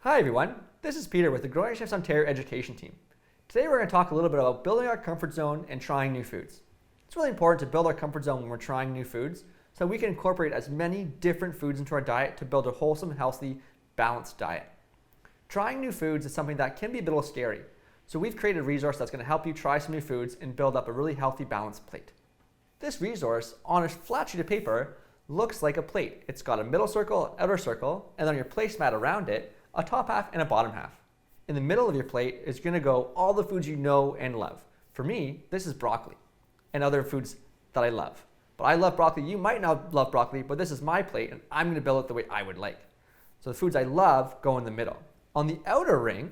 Hi everyone, this is Peter with the Growing Chefs Ontario education team. Today we're going to talk a little bit about building our comfort zone and trying new foods. It's really important to build our comfort zone when we're trying new foods so we can incorporate as many different foods into our diet to build a wholesome, healthy, balanced diet. Trying new foods is something that can be a little scary, so we've created a resource that's going to help you try some new foods and build up a really healthy, balanced plate. This resource, on a flat sheet of paper, looks like a plate. It's got a middle circle, an outer circle, and on your placemat around it, a top half and a bottom half. In the middle of your plate is going to go all the foods you know and love. For me, this is broccoli and other foods that I love. But I love broccoli. You might not love broccoli, but this is my plate and I'm going to build it the way I would like. So the foods I love go in the middle. On the outer ring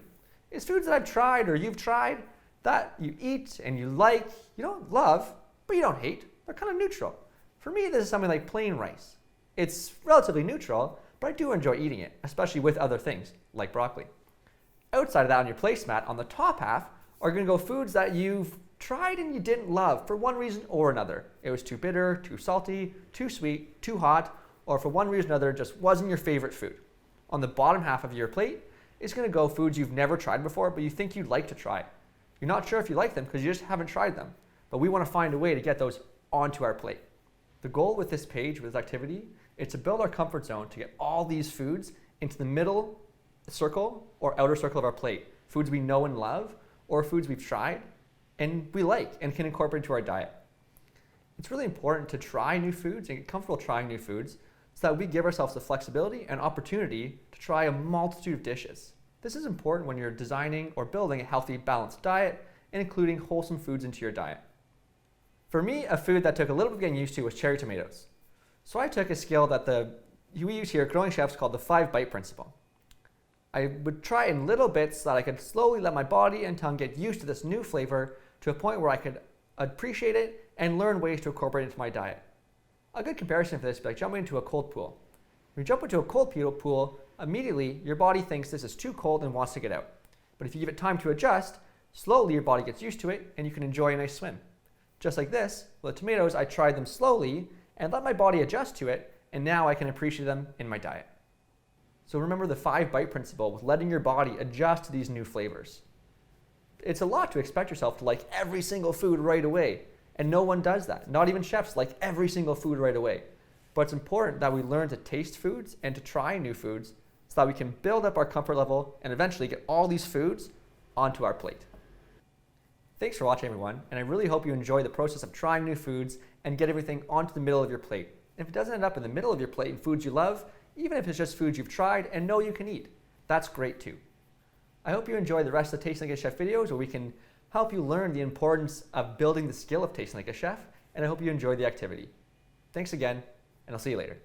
is foods that I've tried or you've tried that you eat and you like, you don't love, but you don't hate. They're kind of neutral. For me, this is something like plain rice. It's relatively neutral, but I do enjoy eating it, especially with other things like broccoli. Outside of that on your placemat, on the top half, are going to go foods that you've tried and you didn't love for one reason or another. It was too bitter, too salty, too sweet, too hot, or for one reason or another just wasn't your favorite food. On the bottom half of your plate is going to go foods you've never tried before, but you think you'd like to try. You're not sure if you like them because you just haven't tried them, but we want to find a way to get those onto our plate. The goal with this page, with this activity, is to build our comfort zone to get all these foods into the middle circle or outer circle of our plate. Foods we know and love, or foods we've tried and we like and can incorporate into our diet. It's really important to try new foods and get comfortable trying new foods so that we give ourselves the flexibility and opportunity to try a multitude of dishes. This is important when you're designing or building a healthy, balanced diet and including wholesome foods into your diet. For me, a food that took a little bit of getting used to was cherry tomatoes. So I took a skill that we use here at Growing Chefs called the 5-bite principle. I would try in little bits so that I could slowly let my body and tongue get used to this new flavor to a point where I could appreciate it and learn ways to incorporate it into my diet. A good comparison for this would be like jumping into a cold pool. When you jump into a cold pool, immediately your body thinks this is too cold and wants to get out. But if you give it time to adjust, slowly your body gets used to it and you can enjoy a nice swim. Just like this, with the tomatoes, I tried them slowly and let my body adjust to it, and now I can appreciate them in my diet. So remember the 5-bite principle with letting your body adjust to these new flavors. It's a lot to expect yourself to like every single food right away, and no one does that. Not even chefs like every single food right away. But it's important that we learn to taste foods and to try new foods so that we can build up our comfort level and eventually get all these foods onto our plate. Thanks for watching, everyone, and I really hope you enjoy the process of trying new foods and get everything onto the middle of your plate. If it doesn't end up in the middle of your plate in foods you love, even if it's just foods you've tried and know you can eat, that's great too. I hope you enjoy the rest of the Tasting Like a Chef videos where we can help you learn the importance of building the skill of tasting like a chef, and I hope you enjoy the activity. Thanks again, and I'll see you later.